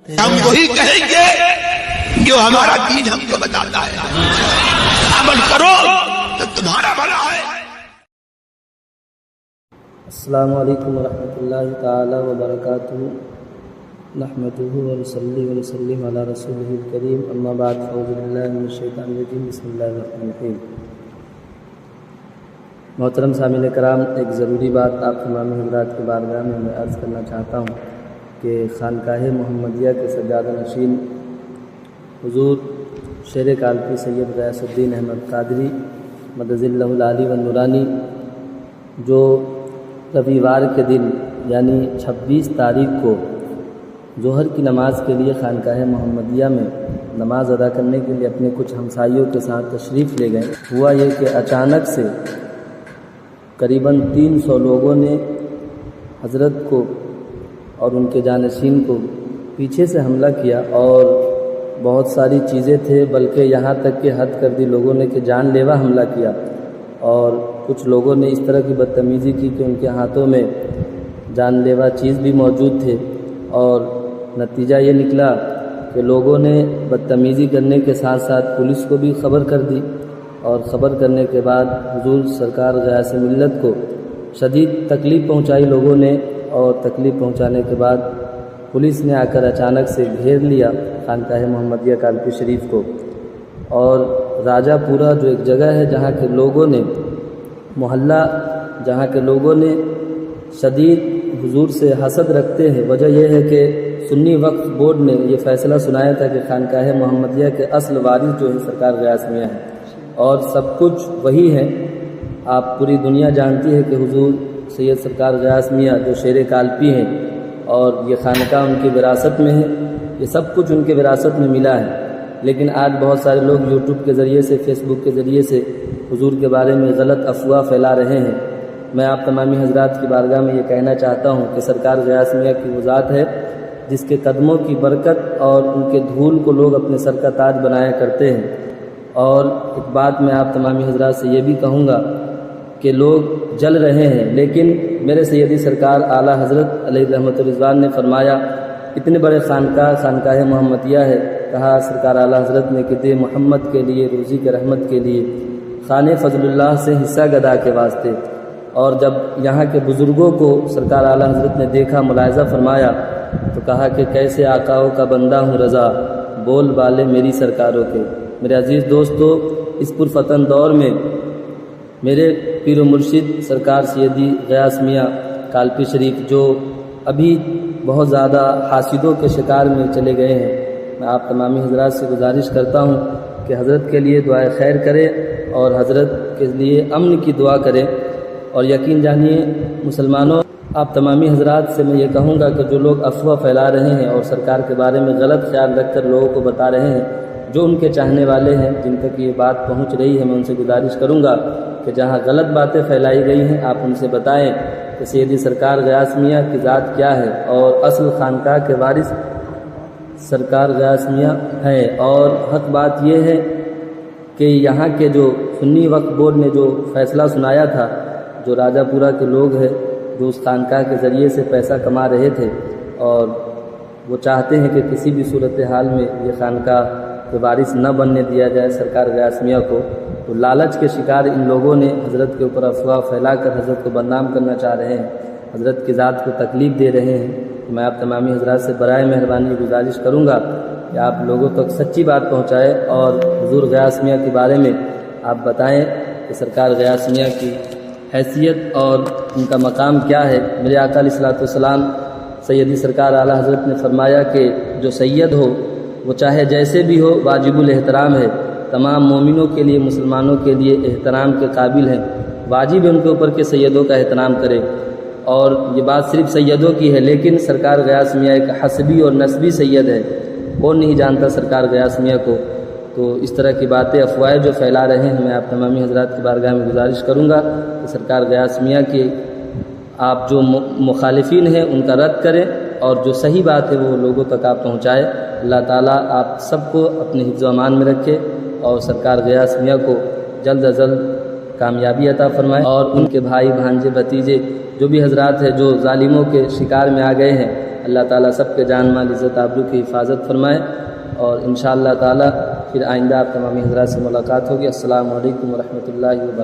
ہم وہی کہیں گے جو ہمارا دین ہم کو بتاتا ہے، عمل کرو تو تمہارا بھلا ہے۔ السلام علیکم ورحمۃ اللہ تعالی وبرکاتہ، نحمدہ ونصلی ونسلم علی رسولہ الکریم، اما بعد فاعوذ باللہ من الشیطان الرجیم، بسم اللہ الرحمن الرحیم۔ محترم سامعین کرام، ایک ضروری بات آپ تمام حضرات کے بارگاہ میں عرض کرنا چاہتا ہوں کہ خانقاہ محمدیہ کے سجادہ نشین حضور شیر کالپی سید غیاث الدین احمد قادری مدظ اللہ العالی والنورانی جو رویوار کے دن یعنی 26 تاریخ کو ظہر کی نماز کے لیے خانقاہ محمدیہ میں نماز ادا کرنے کے لیے اپنے کچھ ہمسائیوں کے ساتھ تشریف لے گئے، ہوا یہ کہ اچانک سے قریباً 300 لوگوں نے حضرت کو اور ان کے جانشین کو پیچھے سے حملہ کیا، اور بہت ساری چیزیں تھے، بلکہ یہاں تک کہ حد کر دی لوگوں نے کہ جان لیوا حملہ کیا، اور کچھ لوگوں نے اس طرح کی بدتمیزی کی کہ ان کے ہاتھوں میں جان لیوا چیز بھی موجود تھے، اور نتیجہ یہ نکلا کہ لوگوں نے بدتمیزی کرنے کے ساتھ ساتھ پولیس کو بھی خبر کر دی، اور خبر کرنے کے بعد حضور سرکار غیاث ملت کو شدید تکلیف پہنچائی لوگوں نے، اور تکلیف پہنچانے کے بعد پولیس نے آ کر اچانک سے گھیر لیا خانقاہ محمدیہ کالپی شریف کو، اور راجہ پورہ جو ایک جگہ ہے جہاں کے لوگوں نے محلہ جہاں کے لوگوں نے شدید حضور سے حسد رکھتے ہیں، وجہ یہ ہے کہ سنی وقف بورڈ نے یہ فیصلہ سنایا تھا کہ خانقاہ محمدیہ کے اصل وارث جو ہے سرکار غیاث میاں ہیں، اور سب کچھ وہی ہے۔ آپ پوری دنیا جانتی ہے کہ حضور سید سرکار غیاث میاں جو شیر کالپی ہیں، اور یہ خانقاہ ان کی وراثت میں ہے، یہ سب کچھ ان کے وراثت میں ملا ہے، لیکن آج بہت سارے لوگ یوٹیوب کے ذریعے سے، فیس بک کے ذریعے سے حضور کے بارے میں غلط افواہ پھیلا رہے ہیں۔ میں آپ تمامی حضرات کی بارگاہ میں یہ کہنا چاہتا ہوں کہ سرکار غیاث میاں کی وہ ذات ہے جس کے قدموں کی برکت اور ان کے دھول کو لوگ اپنے سر کا تاج بنایا کرتے ہیں۔ اور ایک بات میں آپ تمامی حضرات سے یہ بھی کہوں گا کہ لوگ جل رہے ہیں، لیکن میرے سیدی سرکار اعلیٰ حضرت علیہ رحمت الرضوان نے فرمایا اتنے بڑے خانقاہ محمدیہ ہے، کہا سرکار اعلیٰ حضرت نے کہ دے محمد کے لیے، روزی کے رحمت کے لیے، خانِ فضل اللہ سے حصہ گدا کے واسطے۔ اور جب یہاں کے بزرگوں کو سرکار اعلیٰ حضرت نے دیکھا، ملاحظہ فرمایا، تو کہا کہ کیسے آقاؤں کا بندہ ہوں رضا، بول بالے میری سرکاروں کے۔ میرے عزیز دوستو، اس پرفتن دور میں میرے پیر و مرشد سرکار سیدی غیاث میاں کالپی شریف جو ابھی بہت زیادہ حاسدوں کے شکار میں چلے گئے ہیں، میں آپ تمامی حضرات سے گزارش کرتا ہوں کہ حضرت کے لیے دعائے خیر کرے اور حضرت کے لیے امن کی دعا کرے، اور یقین جانیے مسلمانوں، آپ تمامی حضرات سے میں یہ کہوں گا کہ جو لوگ افواہ پھیلا رہے ہیں اور سرکار کے بارے میں غلط خیال رکھ کر لوگوں کو بتا رہے ہیں، جو ان کے چاہنے والے ہیں، جن تک یہ بات پہنچ رہی ہے، میں ان سے گزارش کروں گا کہ جہاں غلط باتیں پھیلائی گئی ہیں آپ ان سے بتائیں کہ سیدی سرکار غیاث میاں کی ذات کیا ہے، اور اصل خانقاہ کے وارث سرکار غیاث میاں ہیں۔ اور حق بات یہ ہے کہ یہاں کے جو سنی وقف بورڈ نے جو فیصلہ سنایا تھا، جو راجہ پورہ کے لوگ ہیں جو اس خانقاہ کے ذریعے سے پیسہ کما رہے تھے، اور وہ چاہتے ہیں کہ کسی بھی صورتحال میں یہ خانقاہ کے وارث نہ بننے دیا جائے سرکار غیاث میاں کو، تو لالچ کے شکار ان لوگوں نے حضرت کے اوپر افواہ پھیلا کر حضرت کو بدنام کرنا چاہ رہے ہیں، حضرت کی ذات کو تکلیف دے رہے ہیں۔ میں آپ تمامی حضرات سے برائے مہربانی گزارش کروں گا کہ آپ لوگوں تک سچی بات پہنچائے، اور حضور غیاث میاں کے بارے میں آپ بتائیں کہ سرکار غیاث میاں کی حیثیت اور ان کا مقام کیا ہے۔ میرے آقا علیہ الصلوۃ والسلام سیدی سرکار اعلیٰ حضرت نے فرمایا کہ جو سید ہو وہ چاہے جیسے بھی ہو واجب الاحترام ہے، تمام مومنوں کے لیے، مسلمانوں کے لیے احترام کے قابل ہیں، واجب ہے ان کے اوپر کہ سیدوں کا احترام کرے۔ اور یہ بات صرف سیدوں کی ہے، لیکن سرکار غیاث میاں ایک حسبی اور نسبی سید ہے، کون نہیں جانتا سرکار غیاث میاں کو؟ تو اس طرح کی باتیں، افواہیں جو پھیلا رہے ہیں، میں آپ تمامی حضرات کی بارگاہ میں گزارش کروں گا کہ سرکار غیاث میاں کی آپ جو مخالفین ہیں ان کا رد کریں، اور جو صحیح بات ہے وہ لوگوں تک آپ پہنچائے۔ اللہ تعالیٰ آپ سب کو اپنے حفظ و امان میں رکھے، اور سرکار غیاث میاں کو جلد از جلد کامیابی عطا فرمائے، اور ان کے بھائی بھانجے بھتیجے جو بھی حضرات ہیں جو ظالموں کے شکار میں آ گئے ہیں، اللہ تعالیٰ سب کے جان مال عزت آبرو کی حفاظت فرمائے، اور انشاءاللہ تعالیٰ پھر آئندہ آپ تمامی حضرات سے ملاقات ہوگی۔ السلام علیکم ورحمۃ اللہ وبرکاتہ۔